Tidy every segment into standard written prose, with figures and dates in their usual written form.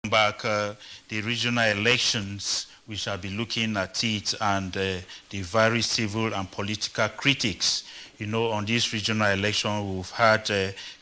back the regional elections, we shall be looking at it, and the very civil and political critics. On this regional election, we've had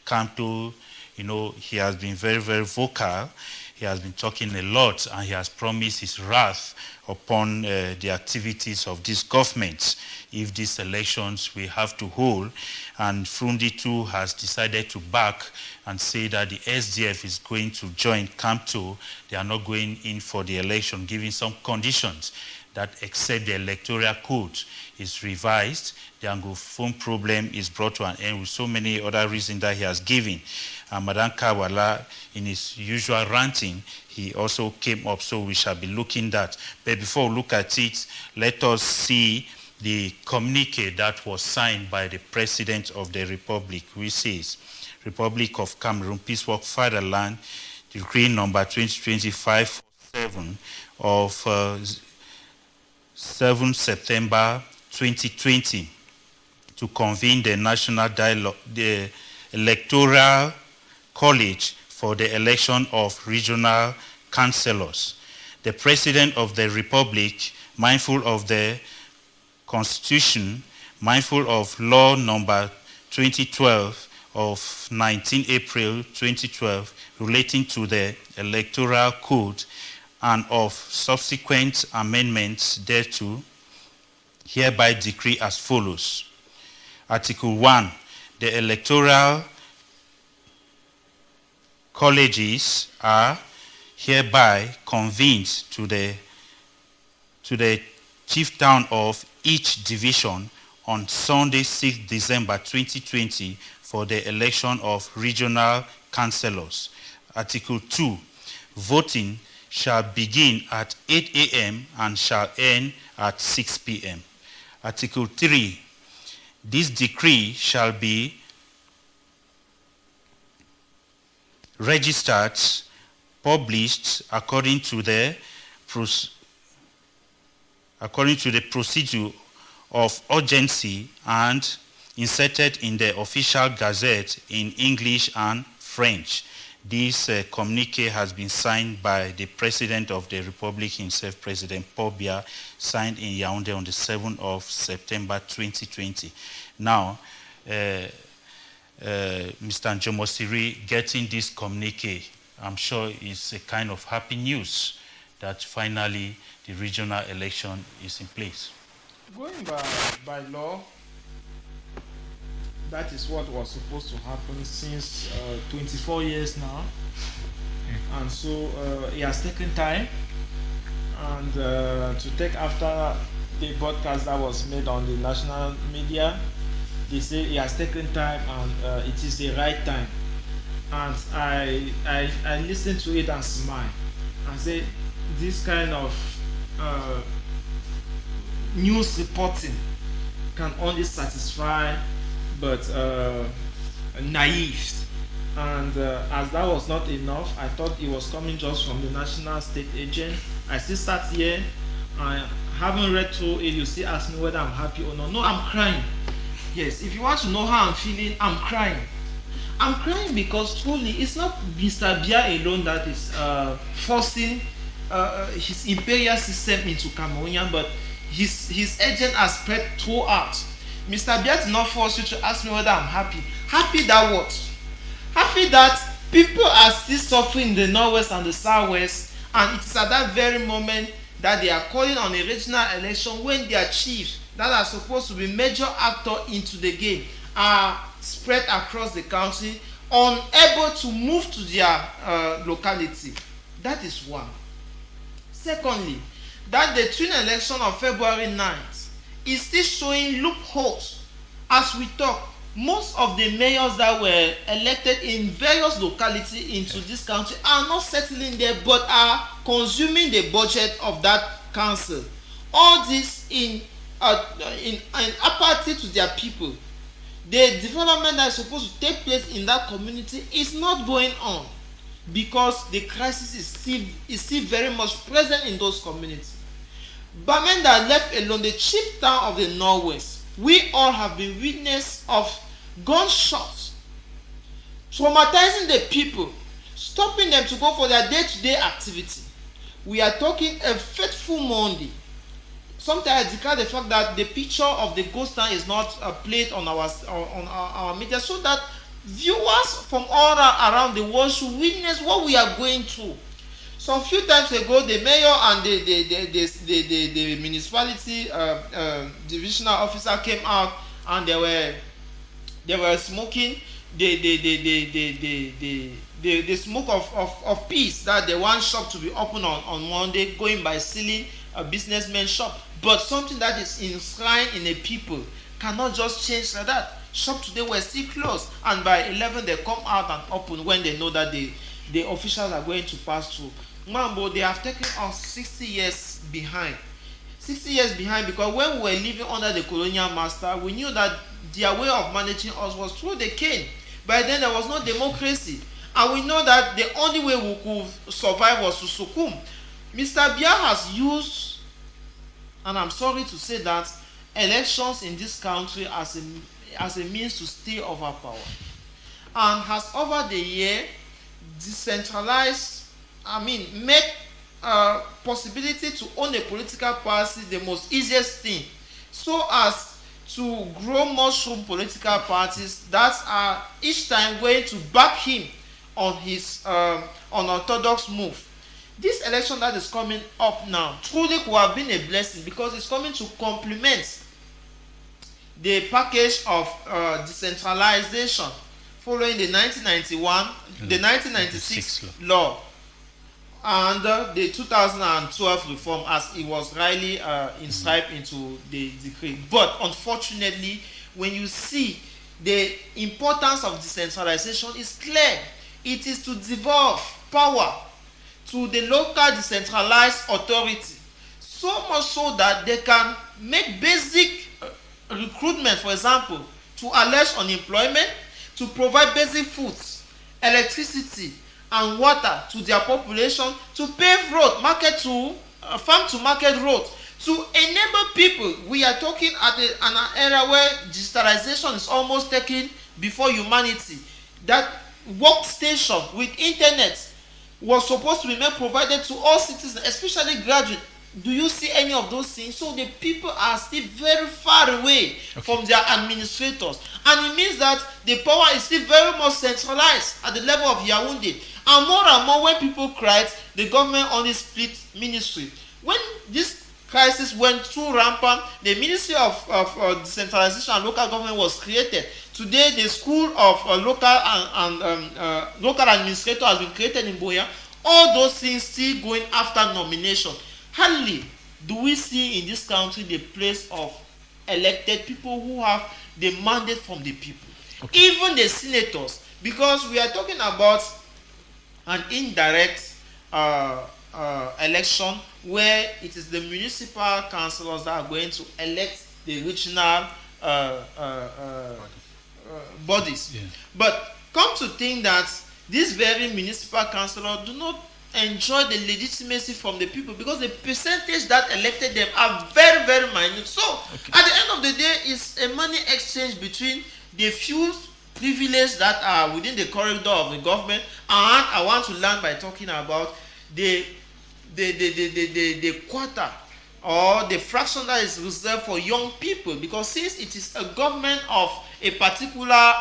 Kamto. He has been very, very vocal. He has been talking a lot, and he has promised his wrath upon the activities of this government if these elections we have to hold. And Fru Ndi too has decided to back and say that the SDF is going to join Kamto. They are not going in for the election, giving some conditions that except the electoral code is revised, the Anglophone problem is brought to an end, with so many other reasons that he has given. And Madam Kawala, in his usual ranting, he also came up, so we shall be looking at. But before we look at it, let us see the communique that was signed by the President of the Republic, which says, Republic of Cameroon, Peace Walk Fatherland, Decree number 2025-7 of 7 September 2020, to convene the National Dialogue, the Electoral College for the election of regional councillors. The President of the Republic, mindful of the Constitution, mindful of Law number 2012 of 19 April 2012 relating to the Electoral Code and of subsequent amendments thereto, hereby decree as follows. Article 1. The electoral colleges are hereby convened to the chief town of each division on Sunday, 6 December 2020 for the election of regional councillors. Article 2. Voting shall begin at 8 a.m. and shall end at 6 p.m. Article 3. This decree shall be registered, published according to the procedure of urgency and inserted in the official gazette in English and French. This communique has been signed by the President of the Republic himself, President Paul Biya, signed in Yaoundé on the 7th of September 2020. Now, Mr. Njomosiri getting this communique, I'm sure it's a kind of happy news that finally the regional election is in place. Going by law, that is what was supposed to happen since 24 years now. And so it has taken time. And to take after the broadcast that was made on the national media, they say it has taken time and it is the right time. And I listened to it and smiled and said, this kind of news reporting can only satisfy but naive. And as that was not enough, I thought it was coming just from the national state agent. I still sat here, I haven't read through it. You still ask me whether I'm happy or not. No, I'm crying. Yes, if you want to know how I'm feeling, I'm crying. I'm crying because truly it's not Mr. Biya alone that is forcing his imperial system into Cameroonian, but his agent has spread throughout. Mr. Biya did not force you to ask me whether I'm happy. Happy that what? Happy that people are still suffering in the northwest and the southwest, and it is at that very moment that they are calling on a regional election when their chiefs that are supposed to be major actor into the game are spread across the country, unable to move to their locality. That is one. Secondly, that the twin election of February 9th is still showing loopholes. As we talk, most of the mayors that were elected in various localities into this country are not settling there but are consuming the budget of that council. All this in apathy to their people. The development that is supposed to take place in that community is not going on because the crisis is still very much present in those communities. Bamenda left alone, the chief town of the Northwest. We all have been witness of gunshots, traumatizing the people. stopping them to go for their day-to-day activity. We are talking a faithful Monday. Sometimes I declare the fact that the picture of the ghost town is not played on our media, so that viewers from all around the world should witness what we are going through. Some few times ago, the mayor and the municipality divisional officer came out, and they were smoking the smoke of peace, that they want shop to be open on Monday, going by stealing a businessman's shop. But something that is enshrined in a people cannot just change like that. Shop today were still closed, and by 11 they come out and open when they know that the officials are going to pass through. Mambo, they have taken us 60 years behind. 60 years behind, because when we were living under the colonial master, we knew that their way of managing us was through the cane. By then there was no democracy, and we know that the only way we could survive was to succumb. Mr. Biya has used, and I'm sorry to say that, elections in this country as a means to stay over power, and has over the year decentralized, make possibility to own a political party the most easiest thing, so as to grow mushroom political parties that are each time going to back him on his unorthodox move. This election that is coming up now truly could have been a blessing, because it's coming to complement the package of decentralization following the 1991, the 1996 law, and the 2012 reform, as it was rightly inscribed into the decree. But unfortunately, when you see the importance of decentralization, is clear. It is to devolve power to the local decentralized authority, so much so that they can make basic recruitment, for example, to allege unemployment, to provide basic foods, electricity, and water to their population, to pave road, farm to market road, to enable people. We are talking at an era where digitalization is almost taken before humanity. That workstation with internet was supposed to be made provided to all citizens, especially graduates. Do you see any of those things? So the people are still very far away from their administrators, and it means that the power is still very much centralized at the level of Yaoundé. And more when people cried, the government only split ministry. When this crisis went too rampant, the Ministry of Decentralization and Local Government was created. Today, the School of Local Administrator has been created in Boya. All those things still going after nomination. Hardly do we see in this country the place of elected people who have the mandate from the people. Even the senators, because we are talking about an indirect election where it is the municipal councillors that are going to elect the regional bodies. Yeah. But come to think that these very municipal councillors do not enjoy the legitimacy from the people, because the percentage that elected them are very, very minute. So at the end of the day, it's a money exchange between the few privileged that are within the corridor of the government. And I want to learn by talking about the quarter or the fraction that is reserved for young people, because since it is a government of a particular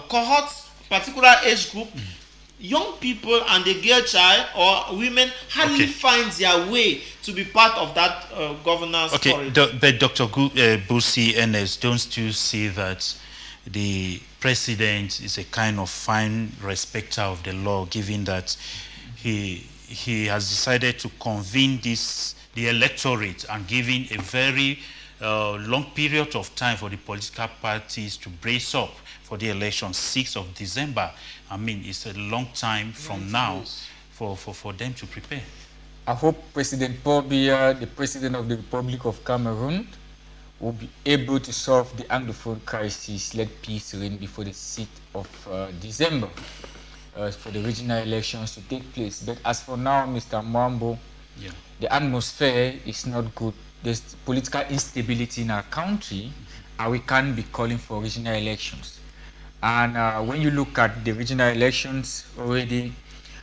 cohort, particular age group, young people and the girl child or women hardly find their way to be part of that governance corridor. But Dr. Busi Enes, don't you see that the president is a kind of fine respecter of the law, given that he has decided to convene the electorate and giving a very long period of time for the political parties to brace up for the election, 6th of December. I mean, it's a long time from now for them to prepare. I hope President Paul Biya, the President of the Republic of Cameroon, will be able to solve the Anglophone crisis, let peace reign before the 6th of December for the regional elections to take place. But as for now, Mr. Mwambo, the atmosphere is not good. There's political instability in our country, and we can't be calling for regional elections. And when you look at the regional elections already,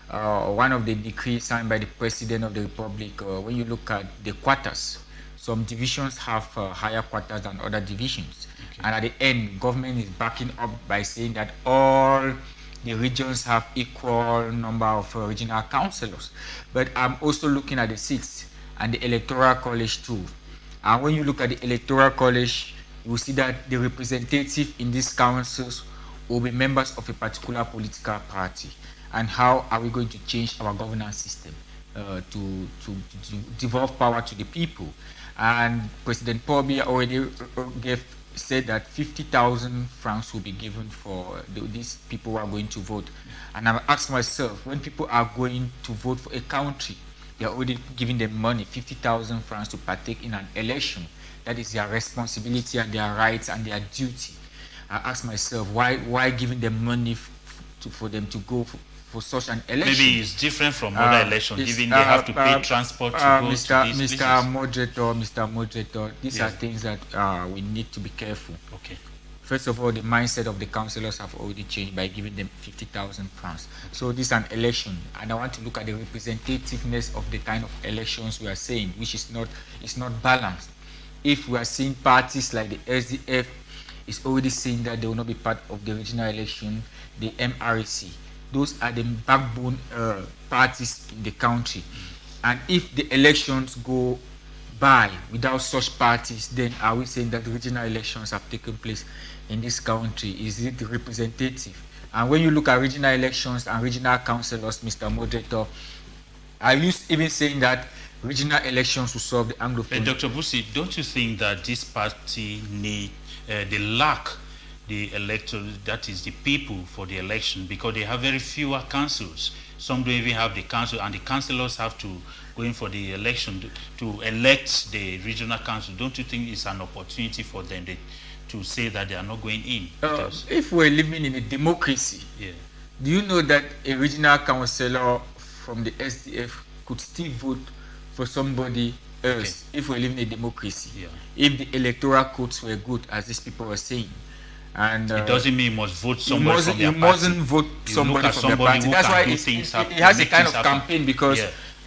one of the decrees signed by the President of the Republic, when you look at the quarters, some divisions have higher quarters than other divisions. Okay. And at the end, government is backing up by saying that all the regions have equal number of regional councillors. But I'm also looking at the seats and the electoral college too. And when you look at the electoral college, you will see that the representative in these councils will be members of a particular political party. And how are we going to change our governance system to devolve power to the people? And President Paul Biya already said that 50,000 francs will be given for these people who are going to vote. And I've asked myself, when people are going to vote for a country, they're already giving them money, 50,000 francs to partake in an election. That is their responsibility and their rights and their duty. I ask myself, why giving them money for them to go for such an election? Maybe it's different from other elections, given they have to pay transport to go to these places. Mr. Moderator, these are things that we need to be careful. Okay. First of all, the mindset of the councillors have already changed by giving them 50,000 francs. So this is an election, and I want to look at the representativeness of the kind of elections we are saying, which is not balanced. If we are seeing parties like the SDF is already saying that they will not be part of the regional election, the MRC, those are the backbone parties in the country. And if the elections go by without such parties, then are we saying that regional elections have taken place in this country? Is it representative? And when you look at regional elections and regional councillors, Mr. Moderator, are you even saying that regional elections will solve the Anglophone? Dr. Busi, don't you think that this party need, they lack the electoral, that is the people for the election, because they have very fewer councils. Some don't even have the council, and the councillors have to go in for the election to elect the regional council. Don't you think it's an opportunity for them to say that they are not going in? If we're living in a democracy, do you know that a regional councillor from the SDF could still vote for somebody else if we're living in a democracy? If the electoral codes were good, as these people were saying. And it doesn't mean you must vote somebody from their party. You mustn't vote somebody from their party. That's why it has a kind of campaign, because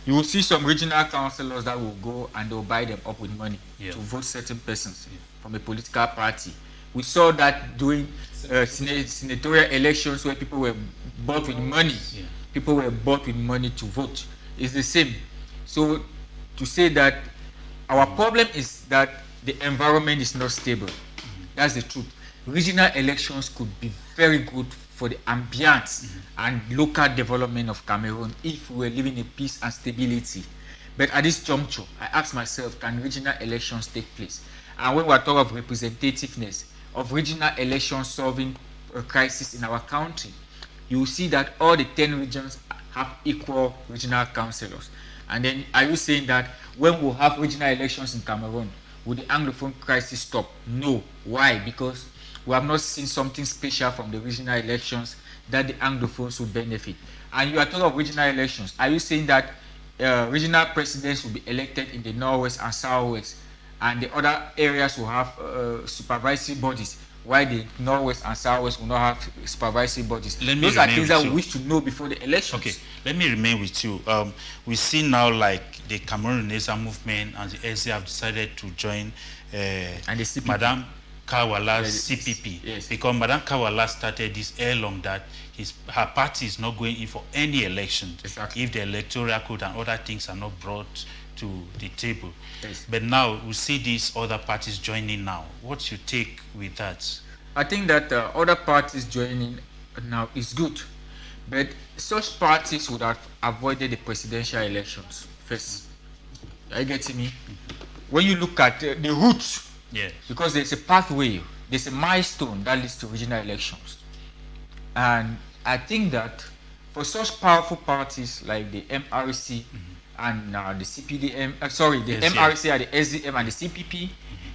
you will see some regional councillors that will go and they'll buy them up with money to vote certain persons from a political party. We saw that during senatorial elections where people were bought with money. People were bought with money to vote. It's the same. So to say that our problem is that the environment is not stable. That's the truth. Regional elections could be very good for the ambience and local development of Cameroon if we were living in peace and stability. But at this juncture, I ask myself, can regional elections take place? And when we are talking of representativeness, of regional elections solving a crisis in our country, you will see that all the 10 regions have equal regional councillors. And then are you saying that when we have regional elections in Cameroon, will the Anglophone crisis stop? No. Why? Because we have not seen something special from the regional elections that the Anglophones will benefit. And you are talking of regional elections. Are you saying that regional presidents will be elected in the Northwest and Southwest, and the other areas will have supervisory bodies, while the Northwest and Southwest will not have supervisory bodies? Those are things that we wish to know before the elections. Okay, let me remain with you. We see now like the Cameroon movement and the SC have decided to join and the CPP. Madame Kawala's CPP, because Madame Kawala started this long that her party is not going in for any election if the electoral code and other things are not brought to the table. But now we see these other parties joining now. What's your take with that? I think that other parties joining now is good, but such parties would have avoided the presidential elections first. Are you getting me? When you look at the roots, because there's a pathway, there's a milestone that leads to regional elections. And I think that for such powerful parties like the MRC and the CPDM, the MRC and the SDM and the CPP,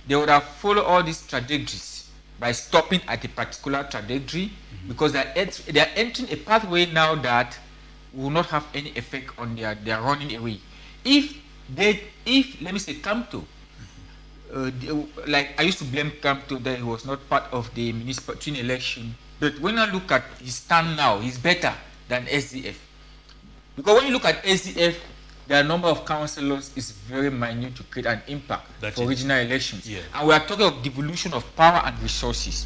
they would have followed all these trajectories by stopping at a particular trajectory, because they are entering a pathway now that will not have any effect on their running away. If let me say Kamto, like I used to blame Kamto that he was not part of the municipal election, but when I look at his stand now, he's better than SDF. Because when you look at SDF, the number of councillors is very minute to create an impact for regional elections. Yeah. And we are talking of devolution of power and resources.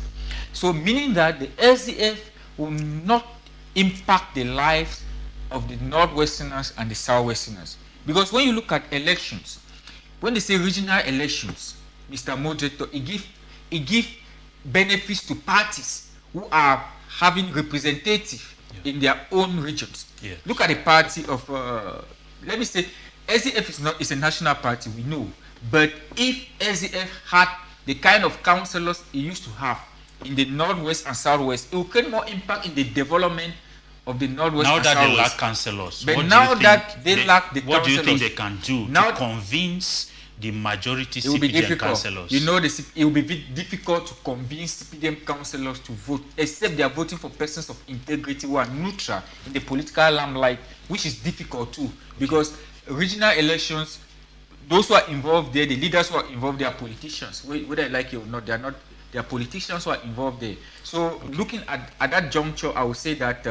So meaning that the SDF will not impact the lives of the Northwesterners and the Southwesterners. Because when you look at elections, when they say regional elections, Mr. Mojeto, it give benefits to parties who are having representative in their own regions. Yeah. Look at the party of, let me say, SDF is a national party, we know. But if SDF had the kind of councillors it used to have in the Northwest and Southwest, it will create more impact in the development of the Northwest now and that Southwest. they lack councillors, But now that they lack the what do you think councillors, they can do now to convince the majority it will be CPDM difficult. councillors? You know, it will be difficult to convince CPDM councillors to vote, except they are voting for persons of integrity who are neutral in the political limelight, which is difficult too, because regional elections, those who are involved there, the leaders who are involved, they are politicians. Whether I like it or not, they are politicians who are involved there. So looking at that juncture, I would say that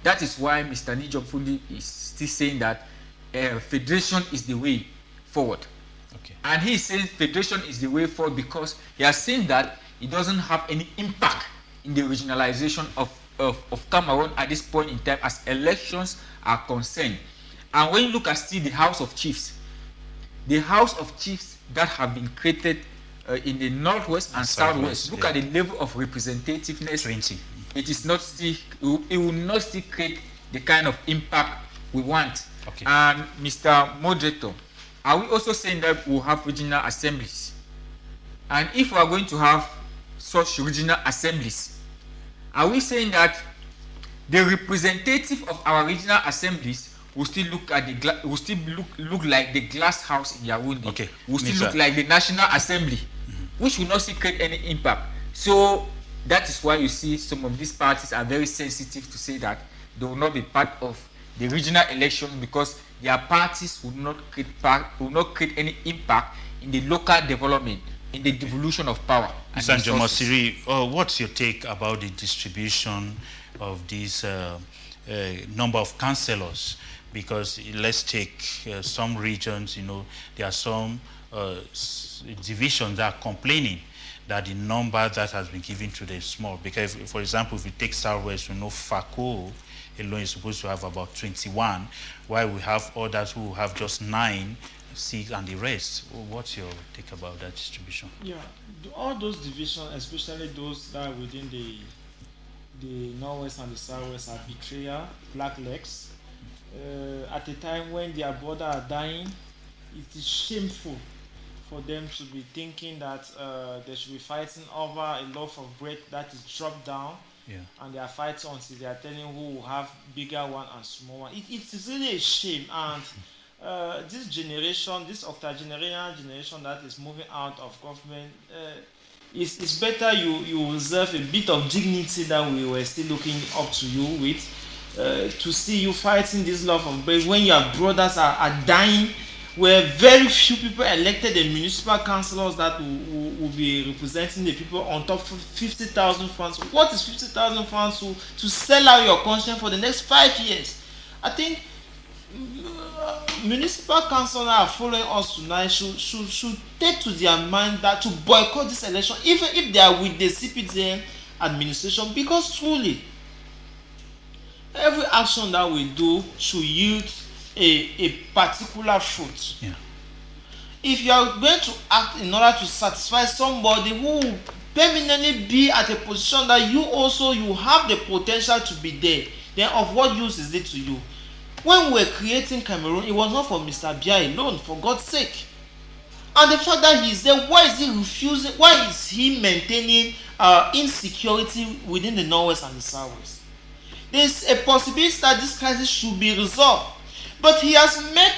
that is why Mr. Fru Ndi is still saying that federation is the way forward. Okay. And he is saying federation is the way forward because he has seen that it doesn't have any impact in the regionalization of Cameroon at this point in time as elections are concerned. And when you look at still the House of Chiefs that have been created in the Northwest and Southwest, look at the level of representativeness. 20. It is not still, it will not still create the kind of impact we want. Okay. And Mr. Mojeto, are we also saying that we'll have regional assemblies? And if we are going to have such regional assemblies, are we saying that the representative of our regional assemblies will still look at look like the glass house in Yaoundé? Okay. Will still look like the National Assembly, which will not still create any impact. So that is why you see some of these parties are very sensitive to say that they will not be part of the regional elections because their parties will not create any impact in the local development, in the devolution of power. Mr. Njomosiri, what's your take about the distribution of these number of councillors? Because let's take some regions, there are some divisions that are complaining that the number that has been given to them is small. Because, for example, if we take Southwest, Fako alone is supposed to have about 21, while we have others who have just 9, 6, and the rest. What's your take about that distribution? Yeah, all those divisions, especially those that are within the Northwest and the Southwest, are betrayal, blacklegs. At a time when their brothers are dying, it is shameful for them to be thinking that they should be fighting over a loaf of bread that is dropped down. Yeah. And they are fighting until they are telling who will have bigger one and small one. It is really a shame. And this generation, this octogenarian generation that is moving out of government, it's better you reserve a bit of dignity that we were still looking up to you with, to see you fighting this love of bread when your brothers are dying, where very few people elected the municipal councillors that will be representing the people on top of 50,000 francs. What is 50,000 francs to sell out your conscience for the next 5 years? I think municipal councillors are following us tonight should take to their mind that to boycott this election, even if they are with the CPDM administration, because truly every action that we do should yield a particular fruit. Yeah. If you are going to act in order to satisfy somebody who will permanently be at a position that you have the potential to be there, then of what use is it to you? When we were creating Cameroon, it was not for Mr. Biya alone, for God's sake. And the fact that he is there, why is he refusing? Why is he maintaining insecurity within the Northwest and the Southwest? There is a possibility that this crisis should be resolved. But he has made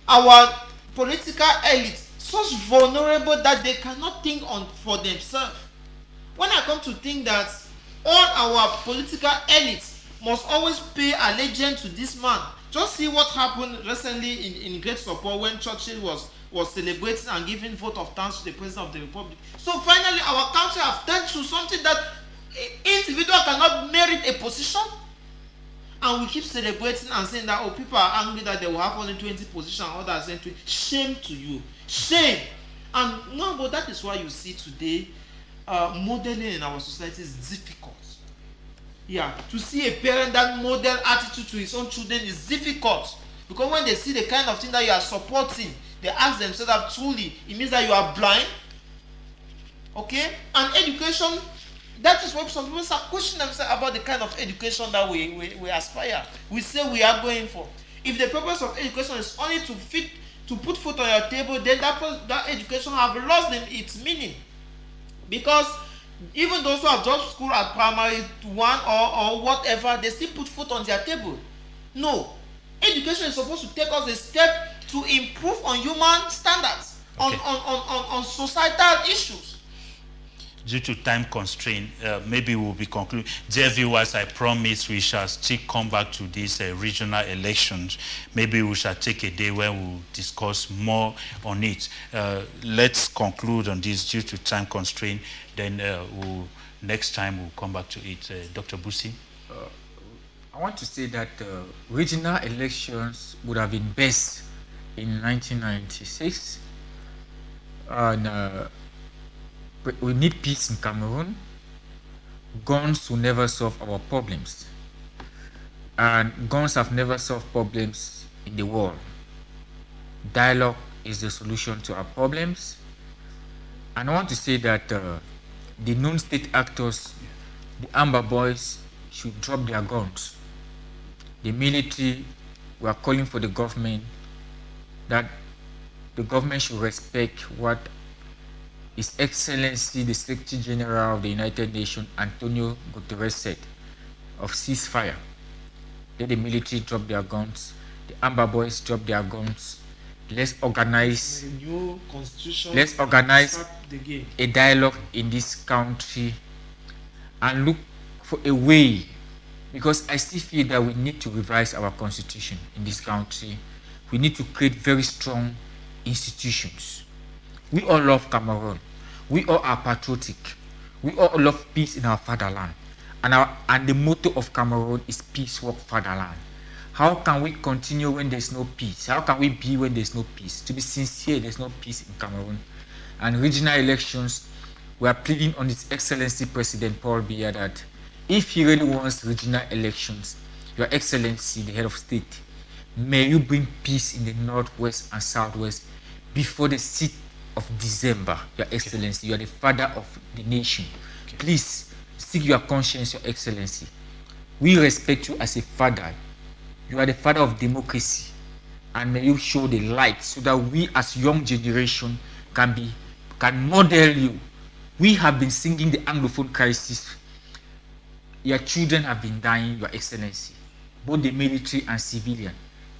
our political elite such vulnerable that they cannot think for themselves. When I come to think that all our political elites must always pay allegiance to this man, just see what happened recently in Great Support when Churchill was celebrating and giving vote of thanks to the President of the Republic. So finally our country has turned to something that individual cannot merit a position. And we keep celebrating and saying that, oh, people are angry that they will have only 20 positions, and others saying 20. Shame to you. Shame. And no, but that is why you see today, modeling in our society is difficult. Yeah, to see a parent that model attitude to his own children is difficult. Because when they see the kind of thing that you are supporting, they ask themselves that truly, it means that you are blind. Okay? And education, that is why some people start questioning themselves about the kind of education that we aspire. We say we are going for. If the purpose of education is only to put food on your table, then that education have lost its meaning. Because even those who have dropped school at primary 1 or whatever, they still put food on their table. No. Education is supposed to take us a step to improve on human standards, okay, on societal issues. Due to time constraint, maybe we'll be concluding. Dear viewers, I promise we shall still come back to these regional elections. Maybe we shall take a day where we'll discuss more on it. Let's conclude on this due to time constraint. Then next time we'll come back to it. Dr. Busi? I want to say that regional elections would have been best in 1996. And we need peace in Cameroon. Guns will never solve our problems. And guns have never solved problems in the world. Dialogue is the solution to our problems. And I want to say that the non-state actors, the Amber Boys, should drop their guns. The military, we are calling for the government that the government should respect what His Excellency, the Secretary General of the United Nations, Antonio Guterres, said of ceasefire. Let the military drop their guns, the Amber Boys drop their guns. Let's organize a dialogue in this country and look for a way, because I still feel that we need to revise our constitution in this country. We need to create very strong institutions. We all love Cameroon. We all are patriotic. We all love peace in our fatherland. And the motto of Cameroon is peace, work, fatherland. How can we continue when there's no peace? How can we be when there's no peace? To be sincere, there's no peace in Cameroon. And regional elections, we are pleading on His Excellency President Paul Biya that if he really wants regional elections, Your Excellency, the head of state, may you bring peace in the northwest and southwest before the 6th of December, Your Excellency. You are the father of the nation. Please seek your conscience, Your Excellency. We respect you as a father. You are the father of democracy, and may you show the light so that we as young generation can model you. We have been singing the Anglophone Crisis. Your children have been dying, Your Excellency, both the military and civilian.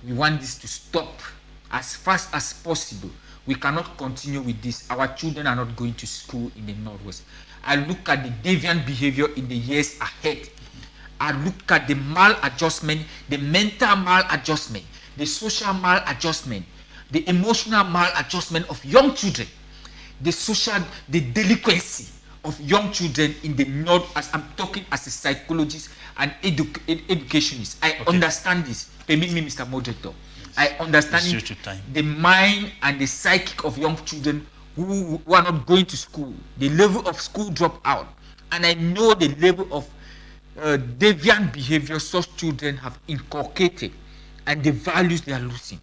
We want this to stop as fast as possible. We cannot continue with this. Our children are not going to school in the Northwest. I look at the deviant behavior in the years ahead. I look at the maladjustment, the mental maladjustment, the social maladjustment, the emotional maladjustment of young children, the delinquency of young children in the North. As I'm talking as a psychologist and educationist, I understand this. Permit me, Mr. Moderator. I understand the mind and the psychic of young children who are not going to school, the level of school dropout, and I know the level of deviant behavior such children have inculcated and the values they are losing.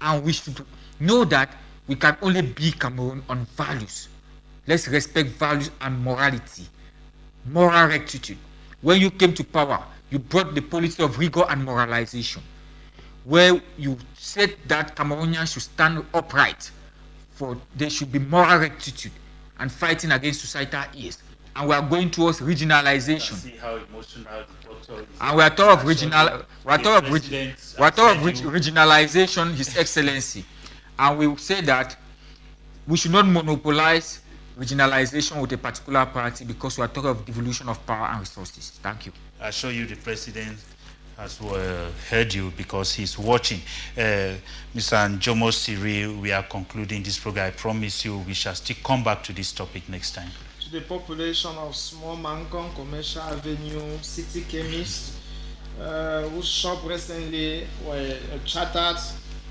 And we should know that we can only be Cameroon on values. Let's respect values and morality, moral rectitude. When you came to power, you brought the policy of rigor and moralization, where you said that Cameroonians should stand upright, for there should be moral rectitude and fighting against societal ills. And we are going towards regionalization. See how emotional the doctor is. And we are talking of regionalization, His Excellency. And we say that we should not monopolize regionalization with a particular party, because we are talking of devolution of power and resources. Thank you. I assure you the President has heard you because he's watching. Mr. Njomo Siri, we are concluding this program. I promise you we shall still come back to this topic next time. To the population of Small Mangon, Commercial Avenue, City Chemist, whose shop recently were chattered.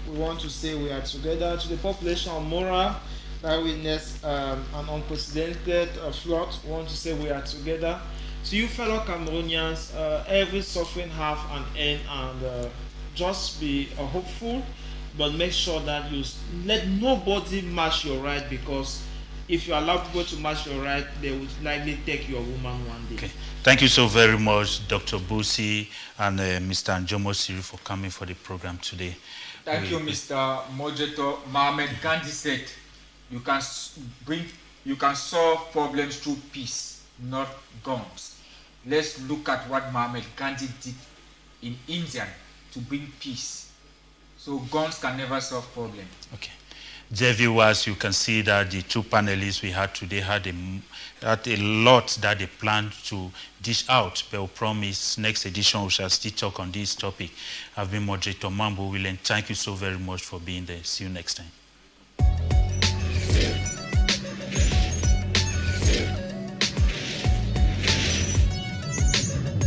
We want to say we are together. To the population of Mora that witnessed an unprecedented flood, we want to say we are together. To you fellow Cameroonians, every suffering have an end, and just be hopeful, but make sure that you let nobody match your right, because if you allow people to match your right, they would likely take your woman one day. Okay. Thank you so very much, Dr. Busi and Mr. Njomo Siri, for coming for the program today. Thank you, Mr. Mojeto. Mohamed Gandhi said, you can solve problems through peace, not guns. Let's look at what Mohamed Gandhi did in India to bring peace. So guns can never solve problems. Okay. Dear viewers, you can see that the two panelists we had today had a lot that they planned to dish out, but we promise next edition we shall still talk on this topic. I've been Moderator Mambo Willen. Thank you so very much for being there. See you next time.